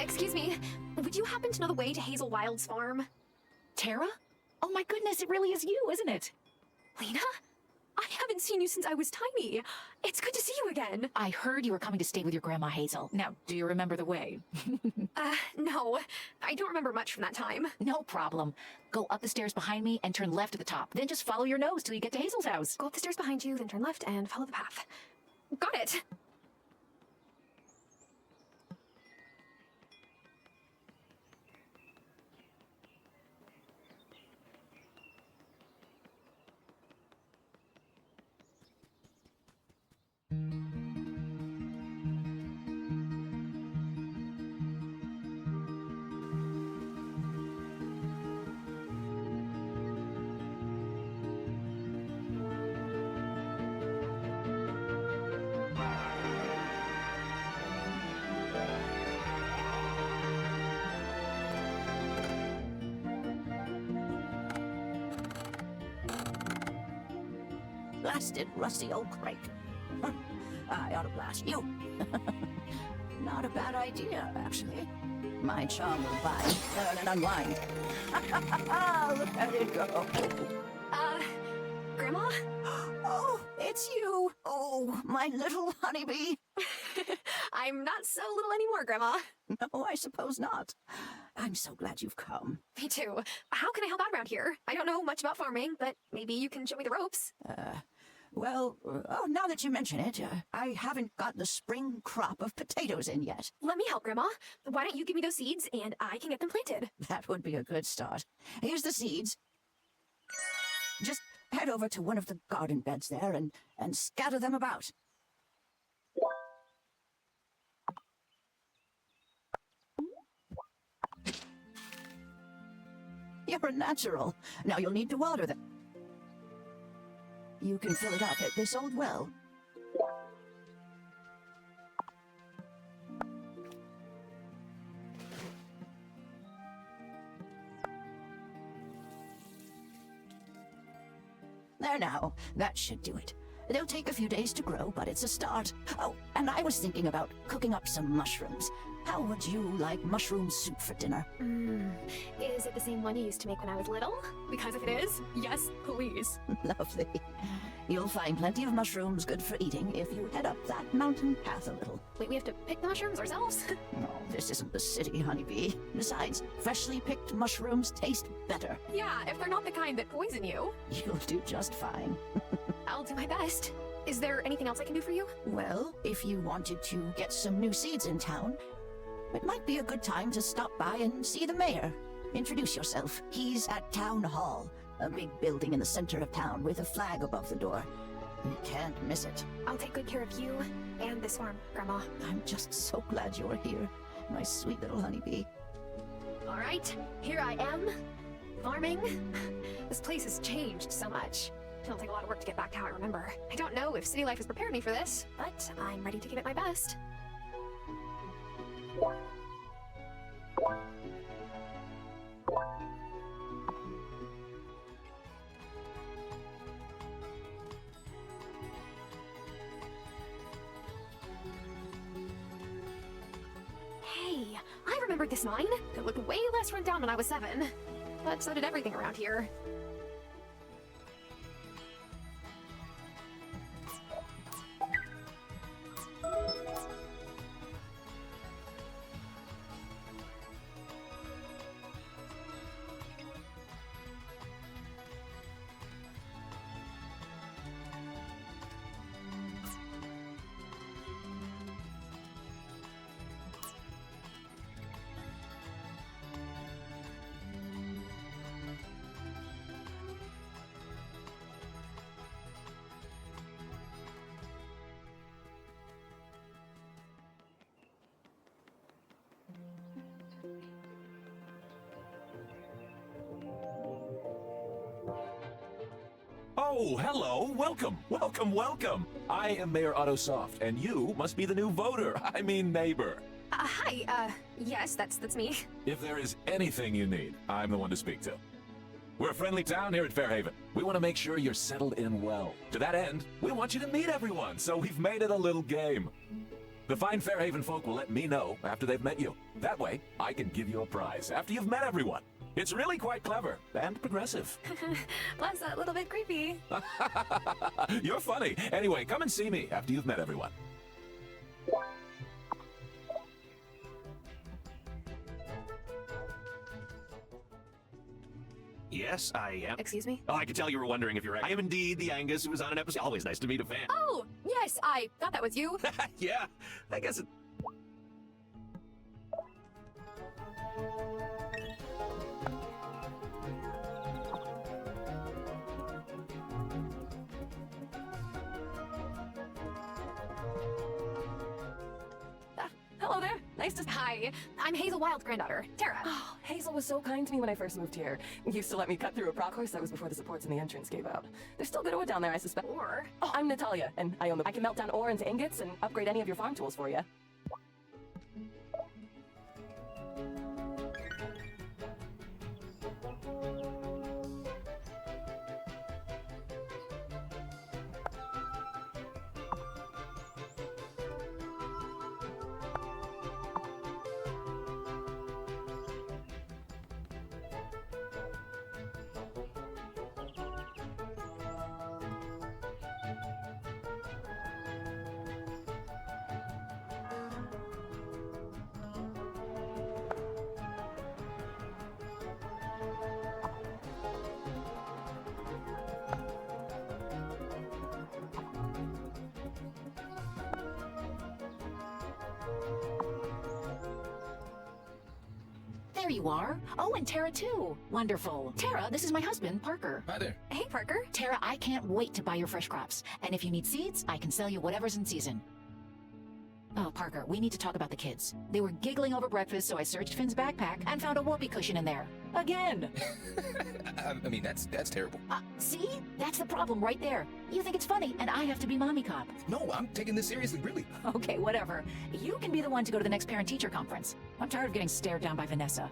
Excuse me, would you happen to know the way to Hazel Wilde's farm? Tara? Oh my goodness, it really is you, isn't it? Lena? I haven't seen you since I was tiny. It's good to see you again. I heard you were coming to stay with your Grandma Hazel. Now, do you remember the way? No. I don't remember much from that time. No problem. Go up the stairs behind me and turn left at the top. Then just follow your nose till you get to Hazel's house. Go up the stairs behind you, then turn left and follow the path. Got it. Blasted rusty old crate. I ought to blast you. Not a bad idea, actually. My charm will bind, turn, and unwind. Look at it go. Grandma? Oh, it's you. Oh, my little honeybee. I'm not so little anymore, Grandma. No, I suppose not. I'm so glad you've come. Me too. How can I help out around here? I don't know much about farming, but maybe you can show me the ropes. Well, now that you mention it, I haven't got the spring crop of potatoes in yet. Let me help, Grandma. Why don't you give me those seeds and I can get them planted? That would be a good start. Here's the seeds. Just head over to one of the garden beds there and scatter them about. You're a natural. Now you'll need to water them. You can fill it up at this old well. There now, that should do it. They'll take a few days to grow, but it's a start. Oh, and I was thinking about cooking up some mushrooms. How would you like mushroom soup for dinner? Is it the same one you used to make when I was little? Because if it is, yes, please. Lovely. You'll find plenty of mushrooms good for eating if you head up that mountain path a little. Wait, we have to pick the mushrooms ourselves? No, this isn't the city, honeybee. Besides, freshly picked mushrooms taste better. Yeah, if they're not the kind that poison you. You'll do just fine. I'll do my best. Is there anything else I can do for you? Well, if you wanted to get some new seeds in town, it might be a good time to stop by and see the mayor. Introduce yourself. He's at Town Hall, a big building in the center of town with a flag above the door. You can't miss it. I'll take good care of you and this farm, Grandma. I'm just so glad you're here, my sweet little honeybee. All right, here I am, farming. This place has changed so much. It'll take a lot of work to get back to how I remember. I don't know if city life has prepared me for this, but I'm ready to give it my best. Hey, I remembered this mine. It looked way less run down when I was 7. But so did everything around here. Oh, hello. Welcome. Welcome, welcome. I am Mayor Otto Soft, and you must be the new voter. I mean neighbor. Hi, yes, that's me. If there is anything you need, I'm the one to speak to. We're a friendly town here at Fairhaven. We want to make sure you're settled in well. To that end, we want you to meet everyone, so we've made it a little game. The fine Fairhaven folk will let me know after they've met you. That way, I can give you a prize after you've met everyone. It's really quite clever and progressive. Plus a little bit creepy. You're funny. Anyway, come and see me after you've met everyone. Yes, I am. Excuse me? Oh, I could tell you were wondering if you're. I am indeed the Angus who was on an episode. Always nice to meet a fan. Oh, yes, I thought that was you. Yeah, I guess it. Hello there. Nice to. Hi, I'm Hazel Wilde's granddaughter, Tara. Oh, Hazel was so kind to me when I first moved here. Used to let me cut through a prog course. That was before the supports in the entrance gave out. There's still good wood down there, I suspect. Or Oh, I'm Natalia, and I own the. I can melt down ore into ingots and upgrade any of your farm tools for you. There you are. Oh, and Tara too. Wonderful. Tara, this is my husband, Parker. Hi there. hey, Parker. Tara, I can't wait to buy your fresh crops. And if you need seeds, I can sell you whatever's in season. Oh, Parker, we need to talk about the kids. They were giggling over breakfast, so I searched Finn's backpack and found a whoopee cushion in there. Again! I mean, that's terrible. See? That's the problem right there. You think it's funny, and I have to be mommy cop. No, I'm taking this seriously, really. Okay, whatever. You can be the one to go to the next parent-teacher conference. I'm tired of getting stared down by Vanessa.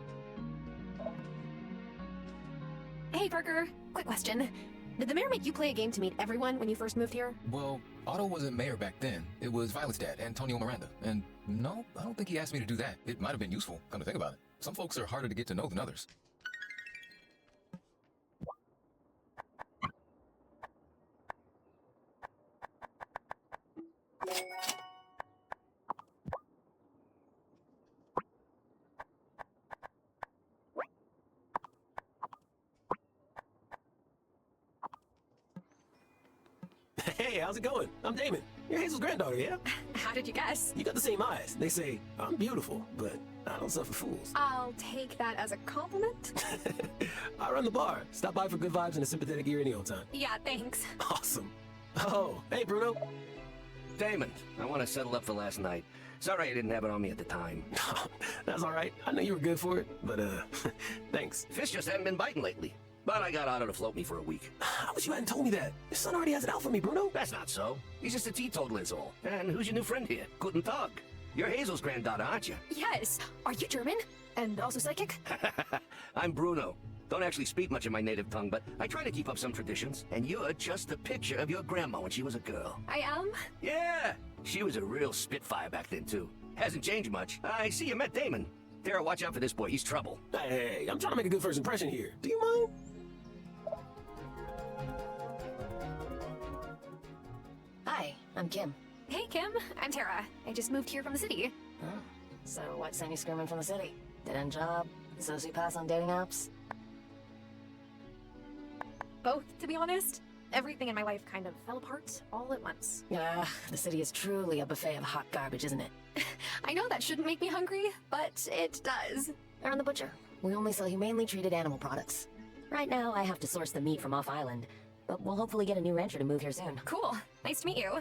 Hey, Parker. Quick question. Did the mayor make you play a game to meet everyone when you first moved here? Well, Otto wasn't mayor back then. It was Violet's dad, Antonio Miranda. And no, I don't think he asked me to do that. It might have been useful, come to think about it. Some folks are harder to get to know than others. Hey, how's it going? I'm Damon. You're Hazel's granddaughter, yeah? How did you guess? You got the same eyes. They say I'm beautiful, but I don't suffer fools. I'll take that as a compliment. I run the bar. Stop by for good vibes and a sympathetic ear any old time. Yeah, thanks. Awesome. Oh, hey, Bruno. Damon, I want to settle up for last night. Sorry I didn't have it on me at the time. That's all right. I know you were good for it, but thanks. Fish just haven't been biting lately. But I got Otto to float me for a week. I wish you hadn't told me that. Your son already has it out for me, Bruno. That's not so. He's just a teetotaler is all. And who's your new friend here? Guten Tag. You're Hazel's granddaughter, aren't you? Yes. Are you German? And also psychic? I'm Bruno. Don't actually speak much of my native tongue, but I try to keep up some traditions. And you're just a picture of your grandma when she was a girl. I am? Yeah, she was a real spitfire back then, too. Hasn't changed much. I see you met Damon. Tara, watch out for this boy. He's trouble. Hey, I'm trying to make a good first impression here. Do you mind? Hi, I'm Kim. Hey, Kim. I'm Tara. I just moved here from the city. Oh, so what sent you screaming from the city? Dead-end job? Sociopaths on dating apps? Both, to be honest. Everything in my life kind of fell apart all at once. Yeah, the city is truly a buffet of hot garbage, isn't it? I know that shouldn't make me hungry, but it does. Around the butcher, we only sell humanely treated animal products. Right now, I have to source the meat from off-island, but we'll hopefully get a new rancher to move here soon. Cool. Nice to meet you.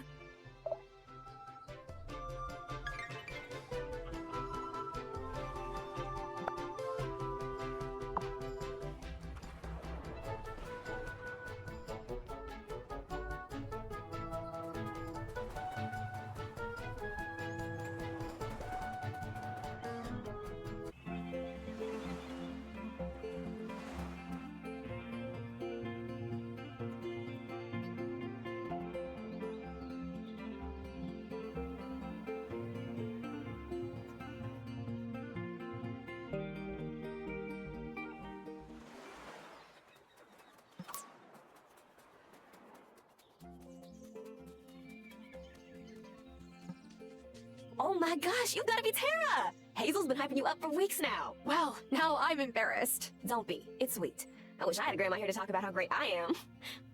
Oh my gosh, you gotta be Tara! Hazel's been hyping you up for weeks now. Well, now I'm embarrassed. Don't be. It's sweet. I wish I had a grandma here to talk about how great I am.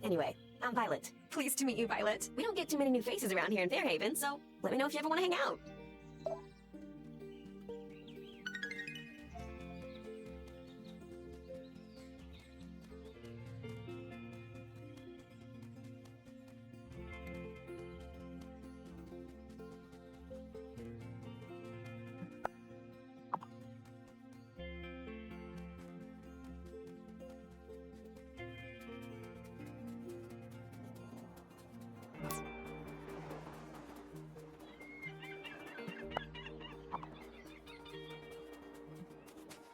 Anyway, I'm Violet. Pleased to meet you, Violet. We don't get too many new faces around here in Fairhaven, so let me know if you ever want to hang out.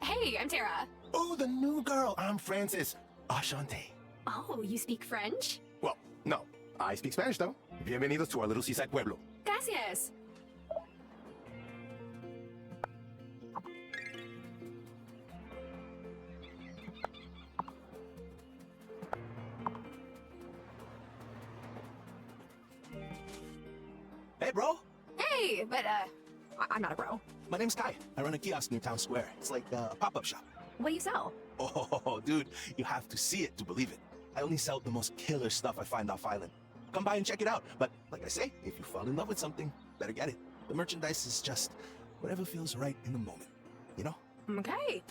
Hey, I'm Tara. Oh, the new girl. I'm Francis. Enchanté. Oh, you speak French? Well, no. I speak Spanish, though. Bienvenidos to our little seaside pueblo. Gracias. Hey, bro. Hey, but, I'm not a bro. My name's Kai. I run a kiosk near Town Square. It's like a pop-up shop. What do you sell? Oh, dude, you have to see it to believe it. I only sell the most killer stuff I find off island. Come by and check it out. But like I say, if you fall in love with something, better get it. The merchandise is just whatever feels right in the moment, you know? Okay.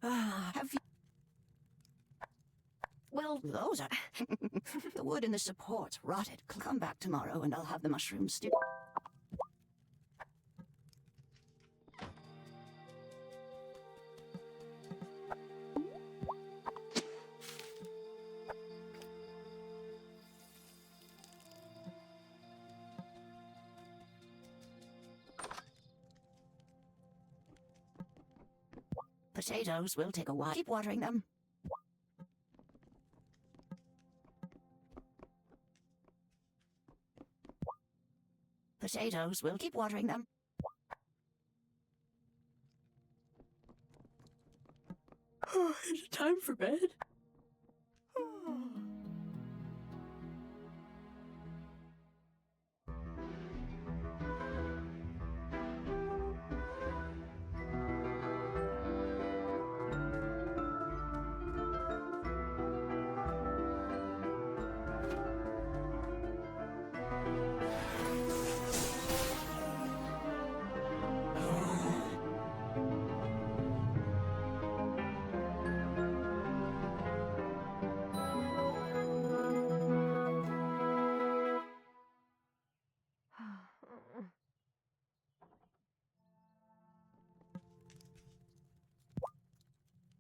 Have you... Well, Those are... The wood and the supports rotted. Come back tomorrow and I'll have the mushrooms stew. Potatoes will take a while. Keep watering them. Potatoes will keep watering them. Is it time for bed?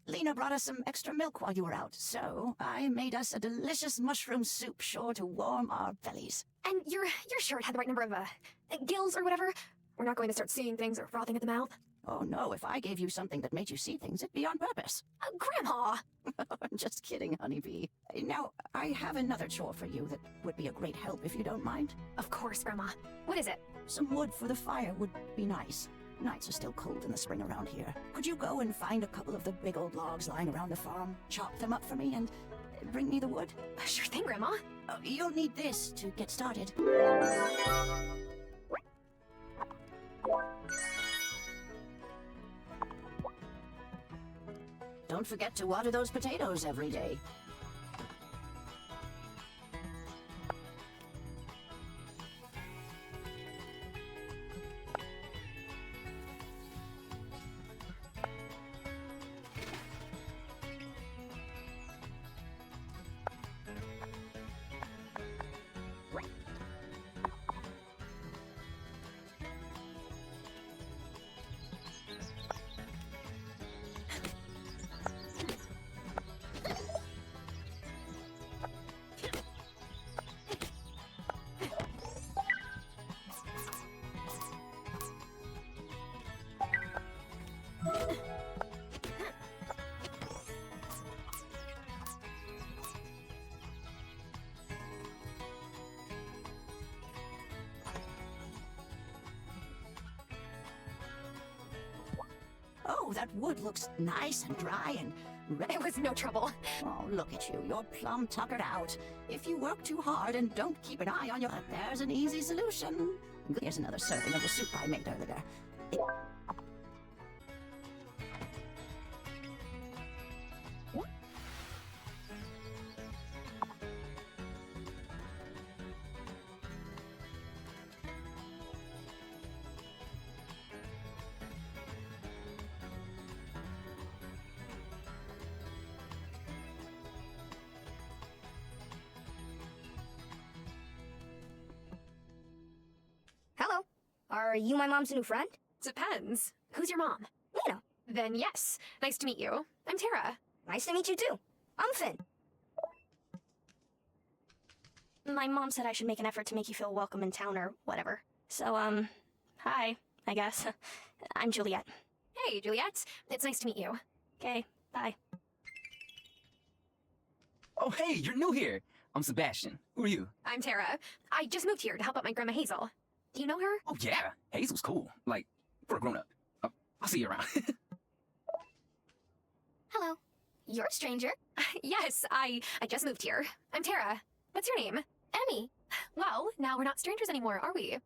Lena brought us some extra milk while you were out, so I made us a delicious mushroom soup sure to warm our bellies. and you're sure it had the right number of, gills or whatever? We're not going to start seeing things or frothing at the mouth? Oh no, if I gave you something that made you see things, it'd be on purpose. Grandma! I'm just kidding, honeybee. Now, I have another chore for you that would be a great help if you don't mind. Of course, Grandma. What is it? Some wood for the fire would be nice. Nights are still cold in the spring around here. Could you go and find a couple of the big old logs lying around the farm, chop them up for me, and bring me the wood? Sure thing, Grandma. You'll need this to get started. don't forget to water those potatoes every day. Oh, that wood looks nice and dry and It was no trouble. Oh, look at you. You're plumb tuckered out. If you work too hard and don't keep an eye on your... There's an easy solution. Here's another serving of the soup I made earlier. Hello. Are you my mom's new friend? Depends. Who's your mom? Lena. Then yes. Nice to meet you. I'm Tara. Nice to meet you too. I'm Finn. My mom said I should make an effort to make you feel welcome in town or whatever. So, hi, I guess. I'm Juliet. Hey, Juliet. It's nice to meet you. Okay, bye. Oh, hey, you're new here. I'm Sebastian. Who are you? I'm Tara. I just moved here to help out my grandma Hazel. Do you know her? Oh, yeah. Hazel's cool. Like, for a grown-up. I'll see you around. Hello. You're a stranger. Yes, I just moved here. I'm Tara. What's your name? Emmy. Well, now we're not strangers anymore, are we?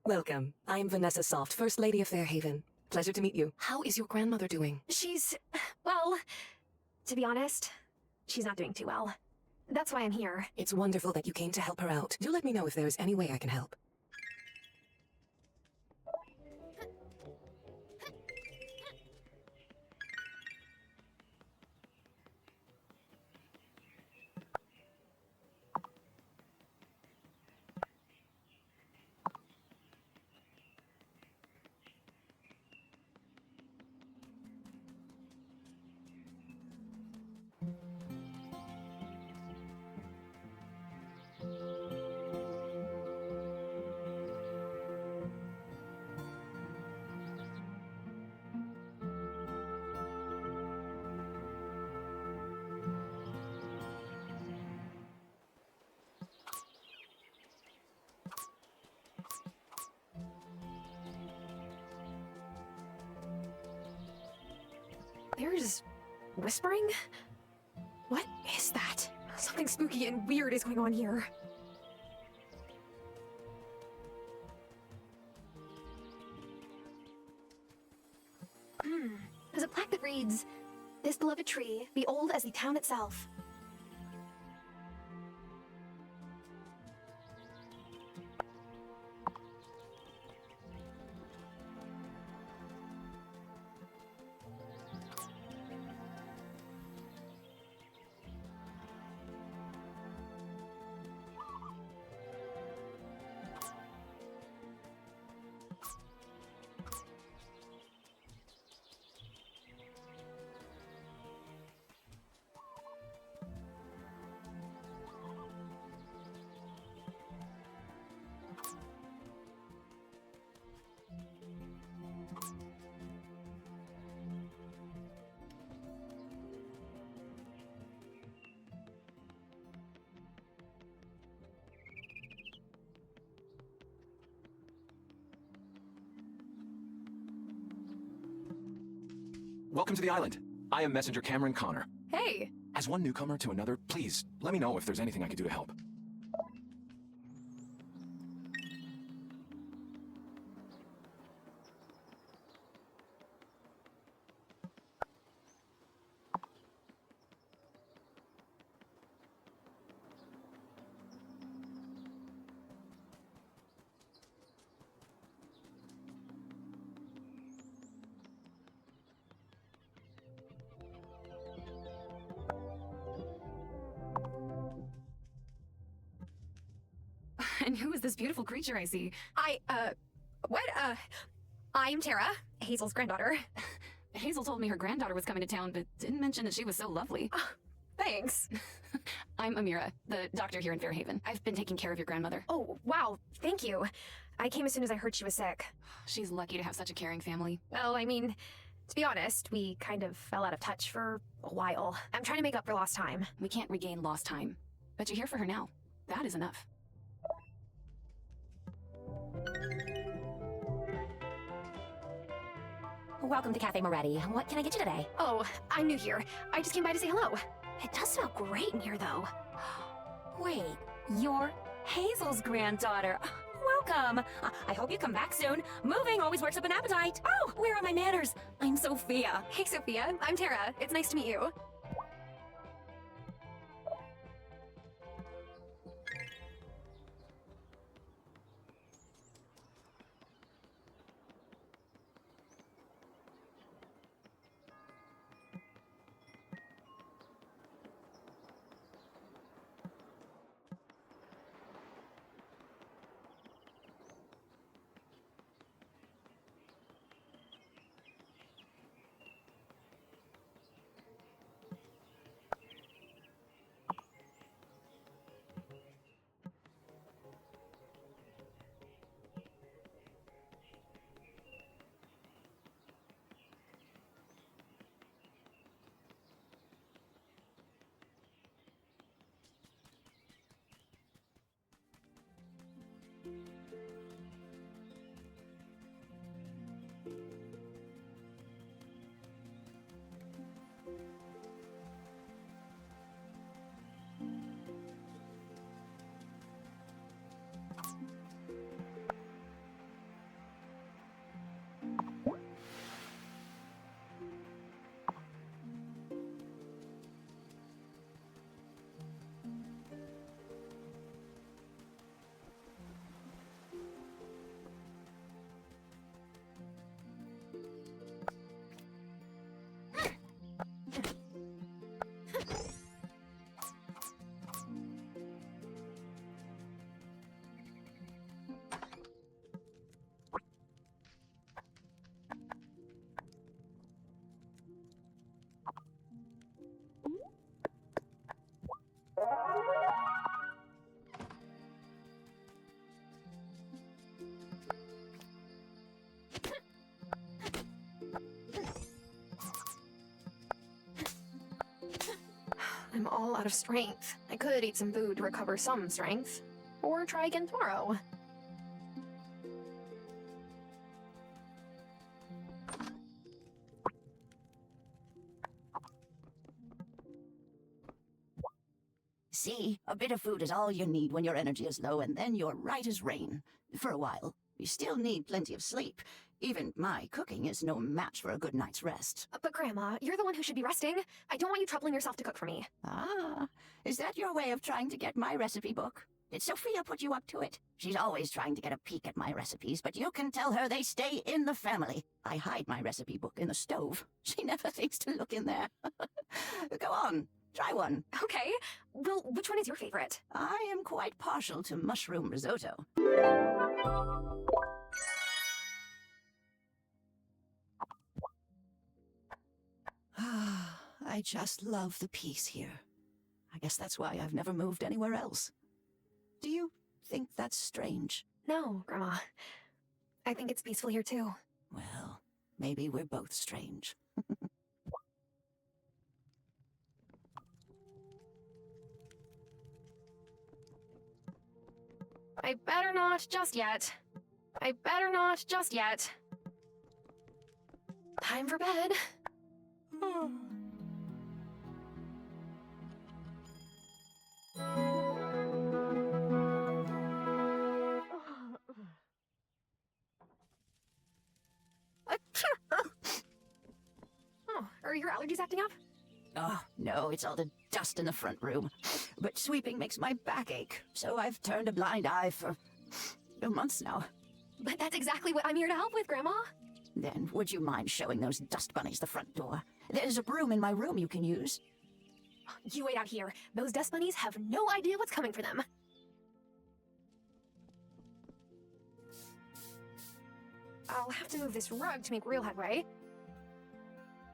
Welcome. I'm Vanessa Soft, First Lady of Fairhaven. Pleasure to meet you. How is your grandmother doing? She's... well, to be honest, she's not doing too well. That's why I'm here. It's wonderful that you came to help her out. Do let me know if there is any way I can help. There's whispering? What is that? Something spooky and weird is going on here. There's a plaque that reads, "This beloved tree, be old as the town itself." Welcome to the island. I am Messenger Cameron Connor. Hey! As one newcomer to another, please let me know if there's anything I can do to help. And who is this beautiful creature I see? I'm Tara, Hazel's granddaughter. Hazel told me her granddaughter was coming to town, but didn't mention that she was so lovely. Thanks. I'm Amira, the doctor here in Fairhaven. I've been taking care of your grandmother. Oh, wow, thank you. I came as soon as I heard she was sick. She's lucky to have such a caring family. Well, I mean, to be honest, we kind of fell out of touch for a while. I'm trying to make up for lost time. We can't regain lost time, but you're here for her now. That is enough. Welcome to Cafe Moretti. What can I get you today? Oh, I'm new here. I just came by to say hello. It does smell great in here, though. Wait, you're Hazel's granddaughter. Welcome. I hope you come back soon. Moving always works up an appetite. Oh, where are my manners? I'm Sophia. Hey, Sophia. I'm Tara. It's nice to meet you. I'm all out of strength. I could eat some food to recover some strength. Or try again tomorrow. See, a bit of food is all you need when your energy is low, and then you're right as rain. For a while. You still need plenty of sleep. Even my cooking is no match for a good night's rest. But Grandma, you're the one who should be resting. I don't want you troubling yourself to cook for me. Ah, is that your way of trying to get my recipe book? Did Sophia put you up to it? She's always trying to get a peek at my recipes, but you can tell her they stay in the family. I hide my recipe book in the stove. She never thinks to look in there. Go on, try one. Okay. Well, which one is your favorite? I am quite partial to mushroom risotto. I just love the peace here. I guess that's why I've never moved anywhere else. Do you think that's strange? No, Grandma. I think it's peaceful here too. Well, maybe we're both strange. I better not just yet. I better not just yet. Time for bed. Oh, are your allergies acting up? Oh, no, it's all the dust in the front room. But sweeping makes my back ache, so I've turned a blind eye for months now. But that's exactly what I'm here to help with, Grandma. Then would you mind showing those dust bunnies the front door? There's a broom in my room you can use. You wait out here. Those dust bunnies have no idea what's coming for them. I'll have to move this rug to make real headway.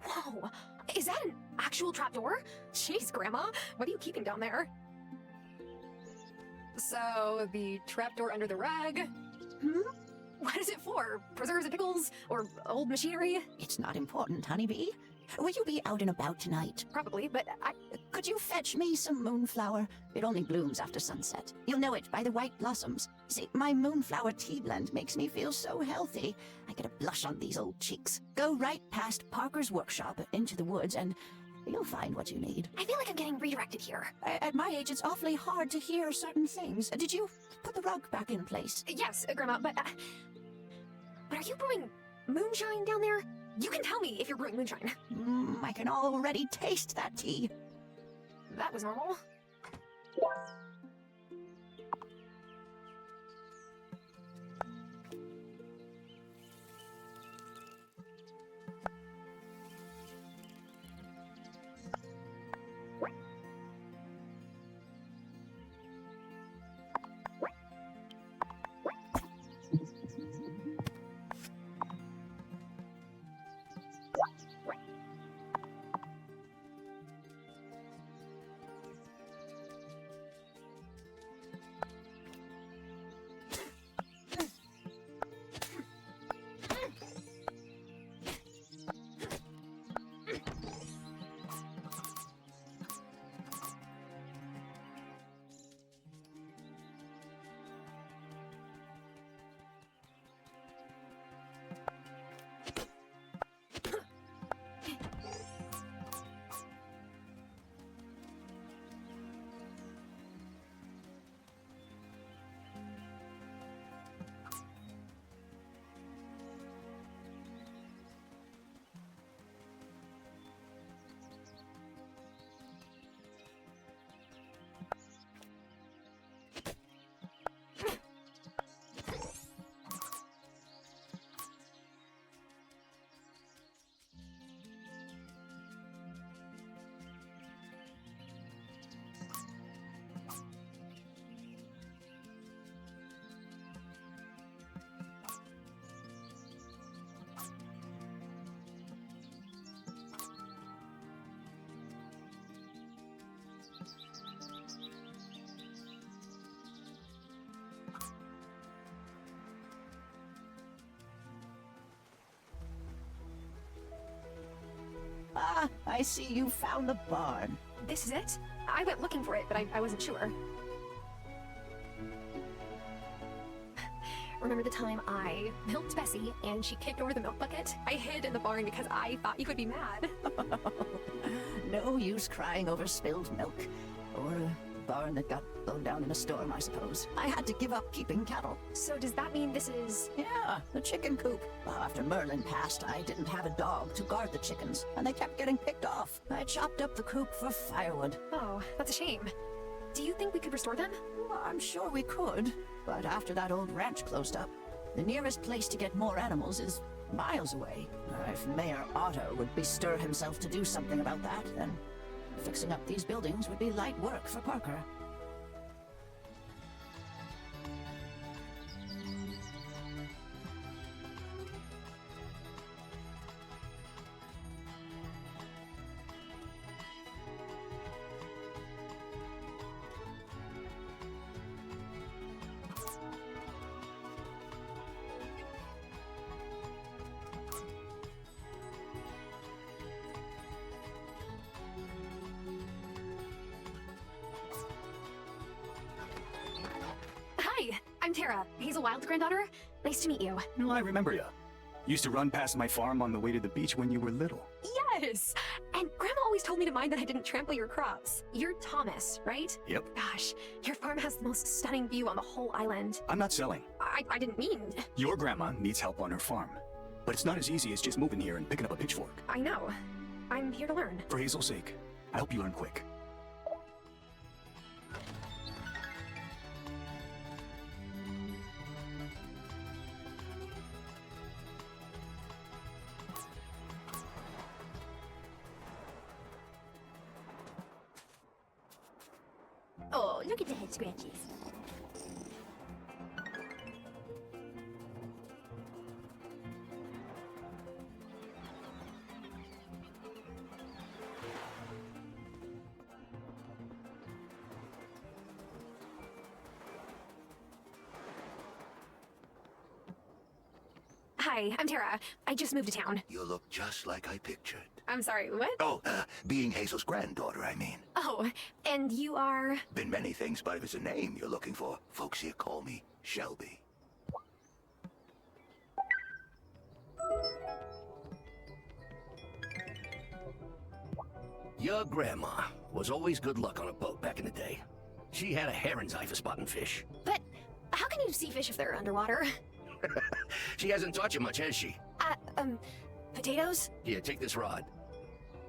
Whoa, is that an actual trapdoor? Jeez, Grandma, what are you keeping down there? So, the trapdoor under the rug? What is it for? Preserves and pickles? Or old machinery? It's not important, honeybee. Will you be out and about tonight? Probably, but Could you fetch me some moonflower? It only blooms after sunset. You'll know it by the white blossoms. See, my moonflower tea blend makes me feel so healthy. I get a blush on these old cheeks. Go right past Parker's workshop into the woods and you'll find what you need. I feel like I'm getting redirected here. At my age, it's awfully hard to hear certain things. Did you put the rug back in place? Yes, Grandma, but are you brewing moonshine down there? You can tell me if you're brewing moonshine. I can already taste that tea. That was normal. Ah, I see you found the barn. This is it? I went looking for it, but I wasn't sure. Remember the time I milked Bessie and she kicked over the milk bucket? I hid in the barn because I thought you would be mad. No use crying over spilled milk. Or a barn that got blown down in a storm, I suppose. I had to give up keeping cattle. So does that mean this is... Yeah, the chicken coop. Well, after Merlin passed, I didn't have a dog to guard the chickens, and they kept getting picked off. I chopped up the coop for firewood. Oh, that's a shame. Do you think we could restore them? Well, I'm sure we could, but after that old ranch closed up, the nearest place to get more animals is miles away. If Mayor Otto would bestir himself to do something about that, then fixing up these buildings would be light work for Parker. Hi, I'm Tara, Hazel Wilde's granddaughter. Nice to meet you. No, I remember you. Used to run past my farm on the way to the beach when you were little. Yes! And Grandma always told me to mind that I didn't trample your crops. You're Thomas, right? Yep. Gosh, your farm has the most stunning view on the whole island. I'm not selling. I didn't mean... Your grandma needs help on her farm. But it's not as easy as just moving here and picking up a pitchfork. I know. I'm here to learn. For Hazel's sake, I hope you learn quick. Oh, look at the head scratches. Hi, I'm Tara. I just moved to town. You look just like I pictured. I'm sorry, what? Oh, being Hazel's granddaughter, I mean. Oh, and you are? Been many things, but if it's a name you're looking for, folks here call me Shelby. Your grandma was always good luck on a boat back in the day. She had a heron's eye for spotting fish. But how can you see fish if they're underwater? She hasn't taught you much, has she? Potatoes? Here, take this rod.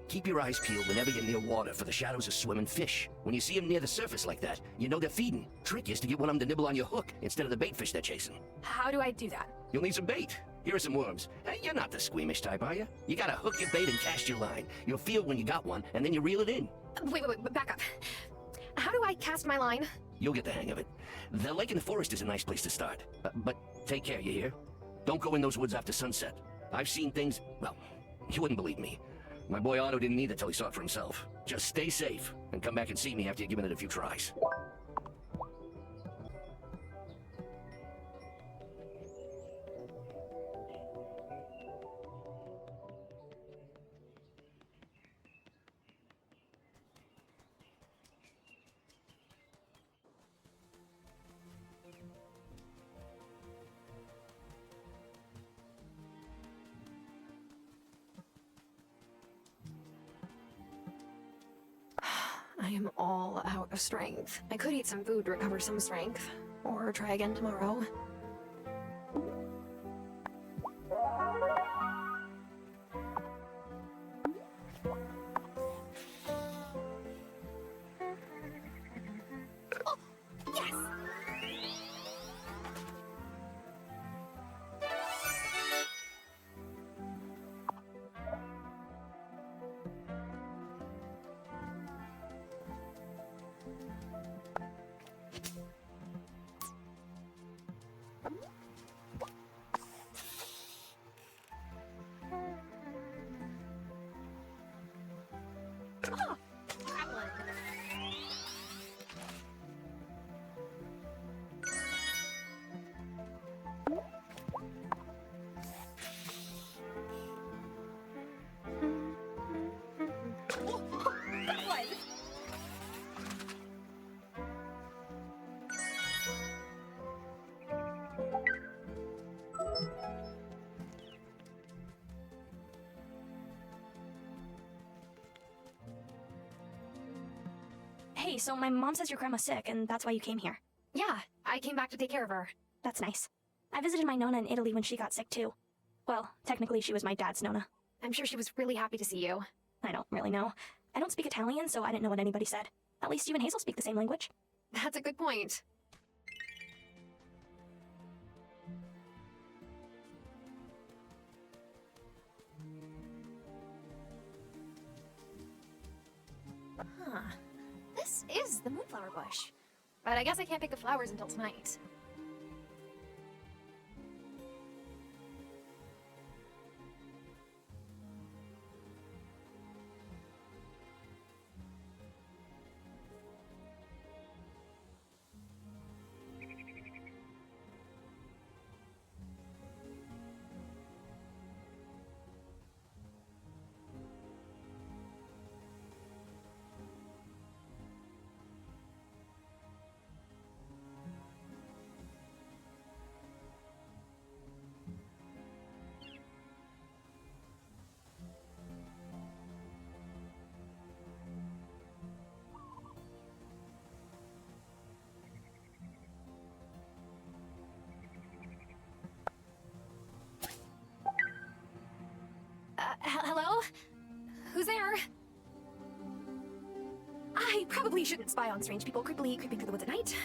Keep your eyes peeled whenever you're near water for the shadows of swimming fish. When you see them near the surface like that, you know they're feeding. Trick is to get one of them to nibble on your hook instead of the bait fish they're chasing. How do I do that? You'll need some bait. Here are some worms. Hey, you're not the squeamish type, are you? You gotta hook your bait and cast your line. You'll feel when you got one, and then you reel it in. Wait, back up. How do I cast my line? You'll get the hang of it. The lake in the forest is a nice place to start. But take care, you hear? Don't go in those woods after sunset. I've seen things, well, you wouldn't believe me. My boy Otto didn't either till he saw it for himself. Just stay safe, and come back and see me after you've given it a few tries. I am all out of strength. I could eat some food to recover some strength, or try again tomorrow. Oh, yes! Hey, so my mom says your grandma's sick, and that's why you came here. Yeah, I came back to take care of her. That's nice. I visited my Nonna in Italy when she got sick, too. Well, technically she was my dad's Nonna. I'm sure she was really happy to see you. I don't really know. I don't speak Italian, so I didn't know what anybody said. At least you and Hazel speak the same language. That's a good point. Huh. This is the moonflower bush. But I guess I can't pick the flowers until tonight. Hello? Who's there? I probably shouldn't spy on strange people creeping through the woods at night.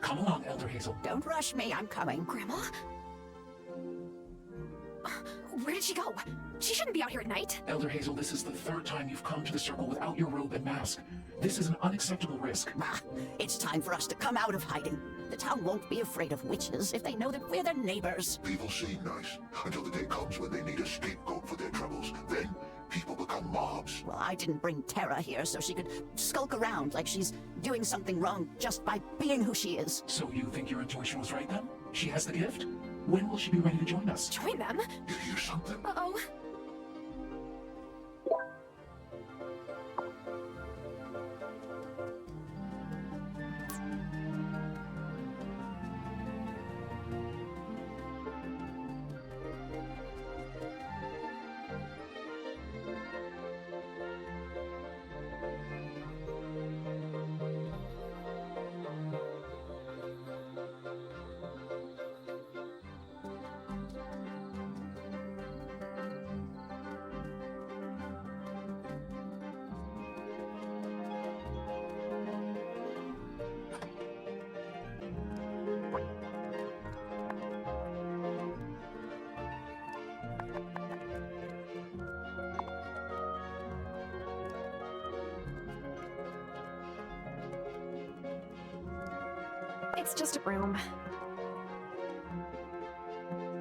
Come along, Elder Hazel. Don't rush me, I'm coming. Grandma? Where did she go? She shouldn't be out here at night. Elder Hazel, this is the third time you've come to the circle without your robe and mask. This is an unacceptable risk. It's time for us to come out of hiding. The town won't be afraid of witches if they know that we're their neighbors. People seem nice until the day comes when they need a scapegoat for their troubles. Then people become mobs. Well, I didn't bring Tara here so she could skulk around like she's doing something wrong just by being who she is. So you think your intuition was right then? She has the gift? When will she be ready to join us? Join them? You hear something? Uh-oh. It's just a broom.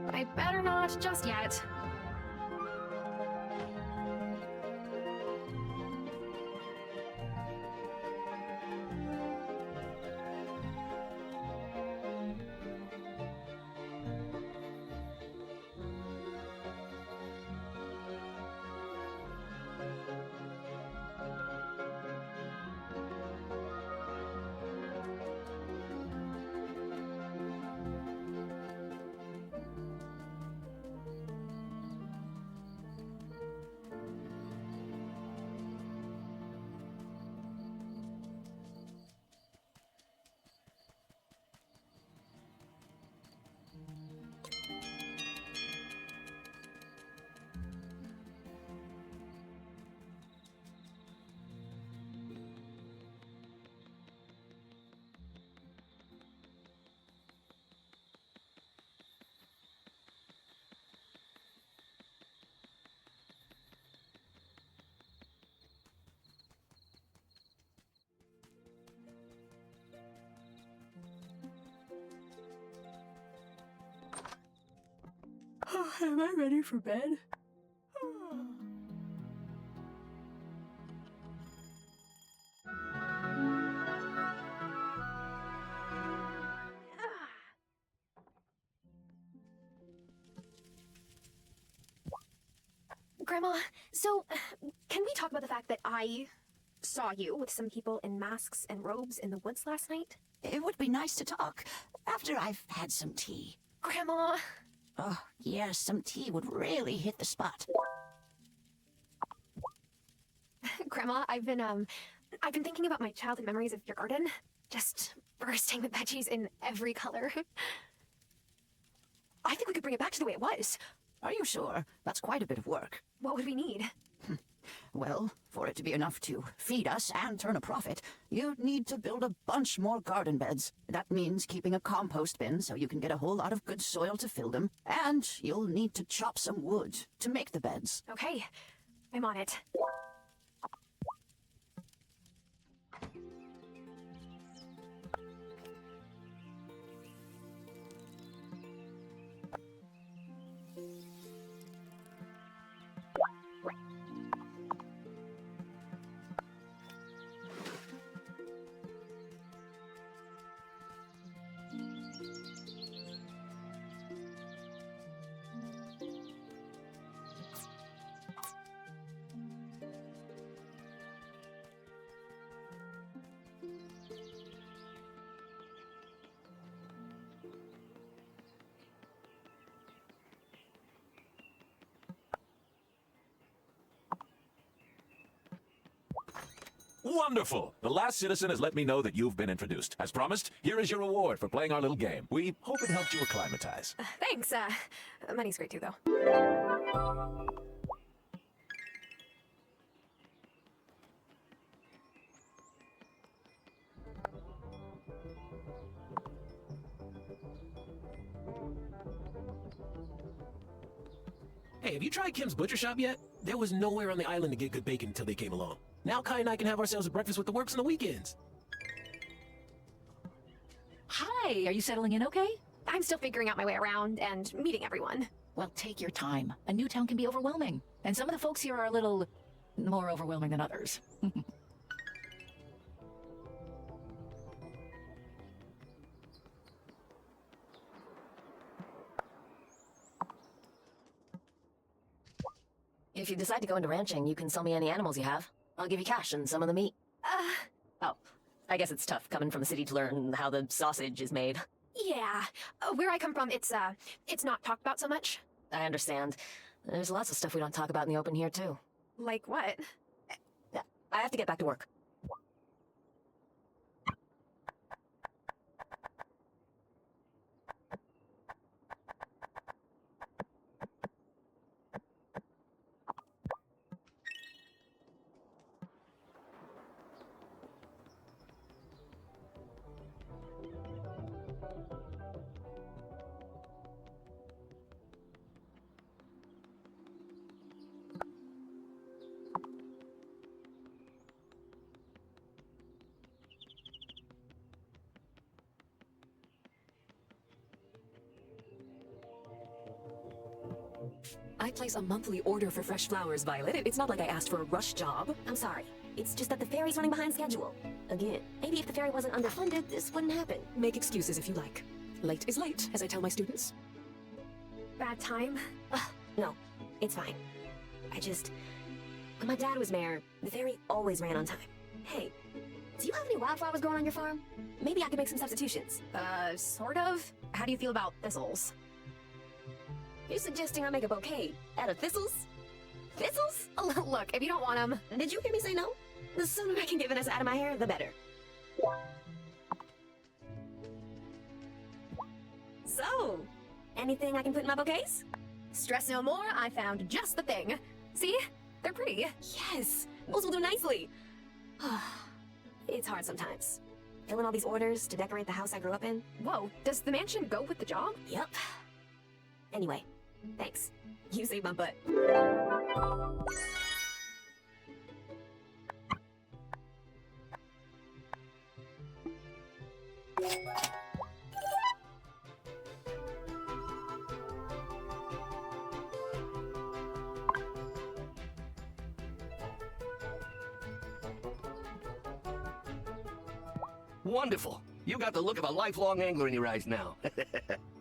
But I better not just yet. Am I ready for bed? Grandma, so can we talk about the fact that I saw you with some people in masks and robes in the woods last night? It would be nice to talk after I've had some tea. Grandma! Oh, yes, some tea would really hit the spot. Grandma, I've been thinking about my childhood memories of your garden. Just bursting with veggies in every color. I think we could bring it back to the way it was. Are you sure? That's quite a bit of work. What would we need? Well, for it to be enough to feed us and turn a profit, you'd need to build a bunch more garden beds. That means keeping a compost bin so you can get a whole lot of good soil to fill them, and you'll need to chop some wood to make the beds. Okay, I'm on it. Wonderful! The last citizen has let me know that you've been introduced. As promised, here is your reward for playing our little game. We hope it helped you acclimatize. Thanks, money's great too, though. Hey, have you tried Kim's Butcher Shop yet? There was nowhere on the island to get good bacon until they came along. Now Kai and I can have ourselves a breakfast with the works on the weekends. Hi, are you settling in okay? I'm still figuring out my way around and meeting everyone. Well, take your time. A new town can be overwhelming, and some of the folks here are a little more overwhelming than others. If you decide to go into ranching, you can sell me any animals you have. I'll give you cash and some of the meat. Oh, I guess it's tough coming from the city to learn how the sausage is made. Yeah. Where I come from, it's not talked about so much. I understand. There's lots of stuff we don't talk about in the open here, too. Like what? I have to get back to work. I place a monthly order for fresh flowers, Violet. It's not like I asked for a rush job. I'm sorry. It's just that the fairy's running behind schedule. Again, maybe if the fairy wasn't underfunded, this wouldn't happen. Make excuses if you like. Late is late, as I tell my students. Bad time? No, it's fine. When my dad was mayor, the fairy always ran on time. Hey, do you have any wildflowers growing on your farm? Maybe I could make some substitutions. Sort of. How do you feel about thistles? You're suggesting I make a bouquet out of thistles? Thistles? Look, if you don't want them... Did you hear me say no? The sooner I can get Vanessa out of my hair, the better. So, anything I can put in my bouquets? Stress no more, I found just the thing. See? They're pretty. Yes, those will do nicely. It's hard sometimes. Filling all these orders to decorate the house I grew up in. Whoa, does the mansion go with the job? Yep. Anyway, thanks. You saved my butt. Wonderful. You got the look of a lifelong angler in your eyes now.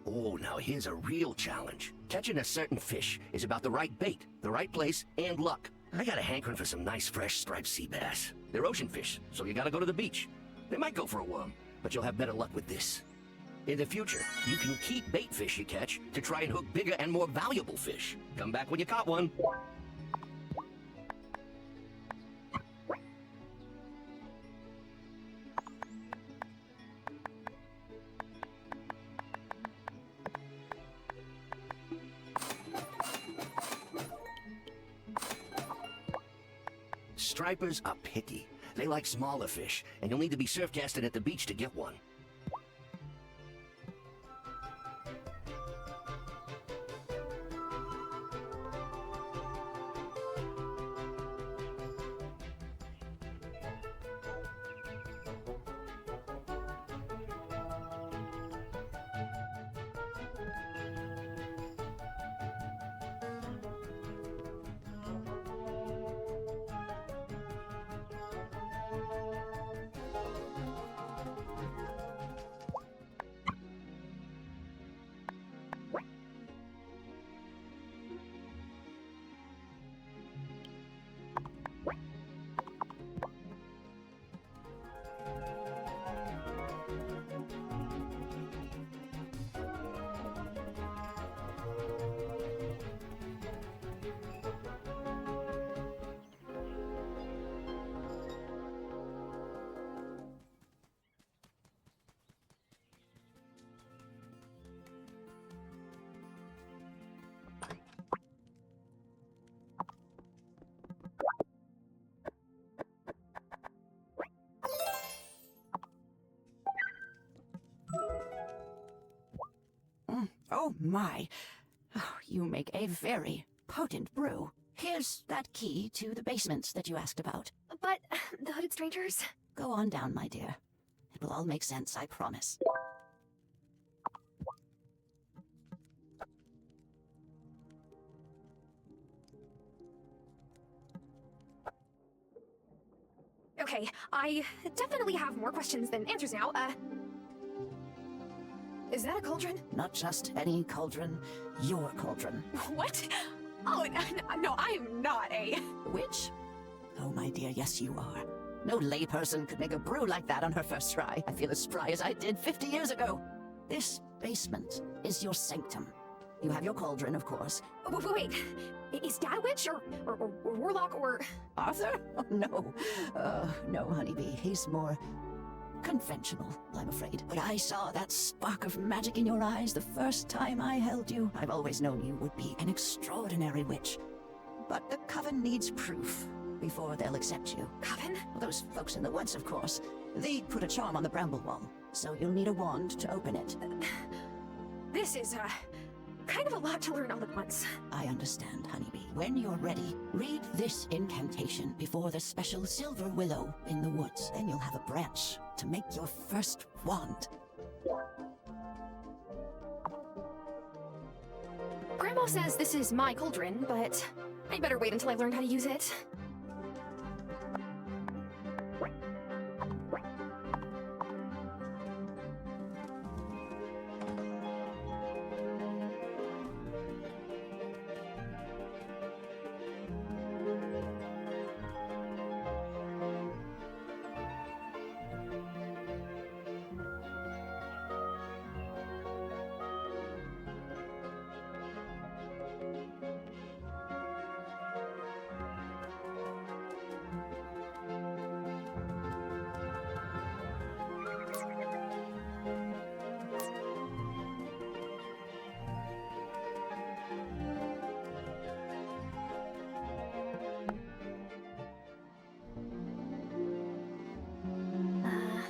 Oh, now here's a real challenge. Catching a certain fish is about the right bait, the right place, and luck. I got a hankering for some nice fresh striped sea bass. They're ocean fish, so you gotta go to the beach. They might go for a worm, but you'll have better luck with this. In the future, you can keep bait fish you catch to try and hook bigger and more valuable fish. Come back when you caught one. Stripers are picky. They like smaller fish, and you'll need to be surf casted at the beach to get one. Oh my. Oh, you make a very potent brew. Here's that key to the basements that you asked about. But the hooded strangers? Go on down, my dear. It will all make sense, I promise. okay, I definitely have more questions than answers now. Is that a cauldron? Not just any cauldron, your cauldron. What? Oh, no, I am not a... Witch? Oh, my dear, yes you are. No layperson could make a brew like that on her first try. I feel as spry as I did 50 years ago. This basement is your sanctum. You have your cauldron, of course. Wait, is Dad a witch, or warlock, or... Arthur? Oh, no. No, honeybee. He's more conventional, I'm afraid. But I saw that spark of magic in your eyes the first time I held you. I've always known you would be an extraordinary witch. But the Coven needs proof before they'll accept you. Coven? Well, those folks in the woods, of course. They put a charm on the bramble wall, so you'll need a wand to open it. This is, kind of a lot to learn all at once. I understand, honeybee. When you're ready, read this incantation before the special silver willow in the woods. Then you'll have a branch to make your first wand. Grandma says this is my cauldron, but I better wait until I learn how to use it.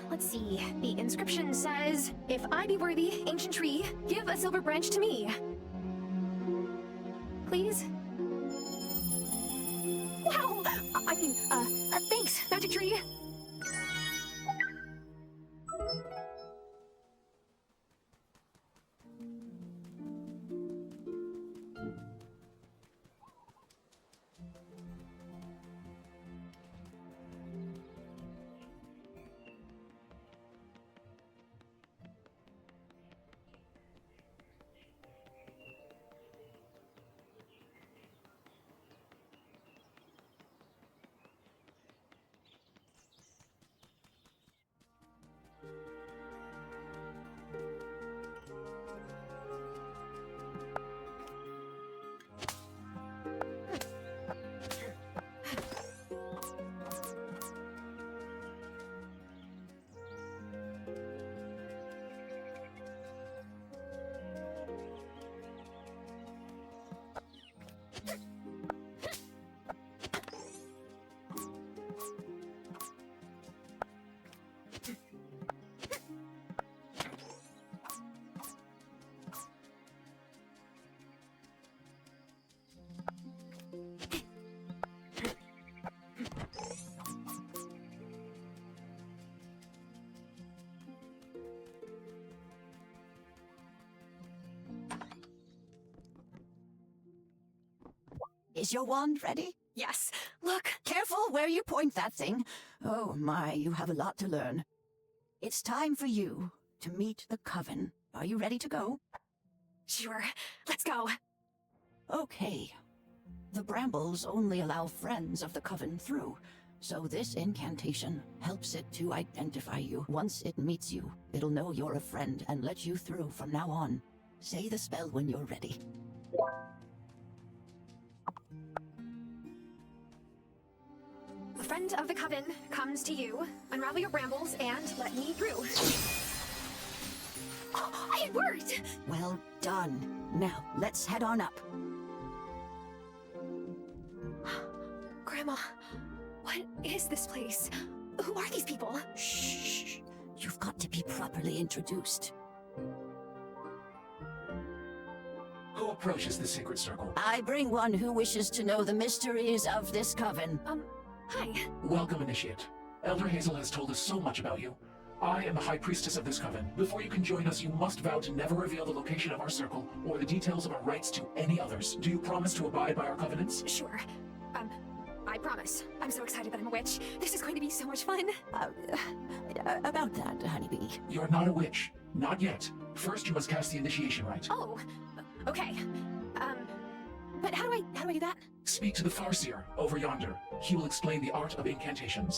Let's see. The inscription says, "If I be worthy, ancient tree, give a silver branch to me." Please? Wow! Thanks, magic tree. Is your wand ready? Yes. Look. Careful where you point that thing. Oh my, you have a lot to learn. It's time for you to meet the Coven. Are you ready to go? Sure. Let's go. Okay. The brambles only allow friends of the Coven through, so this incantation helps it to identify you. Once it meets you, it'll know you're a friend and let you through from now on. Say the spell when you're ready. A friend of the Coven comes to you. Unravel your brambles and let me through. Oh, it worked! Well done. Now, let's head on up. Grandma, what is this place? Who are these people? Shh. You've got to be properly introduced. Who approaches the Sacred Circle? I bring one who wishes to know the mysteries of this Coven. Hi. Welcome, Initiate. Elder Hazel has told us so much about you. I am the High Priestess of this Coven. Before you can join us, you must vow to never reveal the location of our circle or the details of our rights to any others. Do you promise to abide by our covenants? Sure. I promise. I'm so excited that I'm a witch. This is going to be so much fun. About that, honeybee. You're not a witch. Not yet. First, you must cast the initiation rite. Oh, okay. But how do I do that? Speak to the Farseer over yonder. He will explain the art of incantations.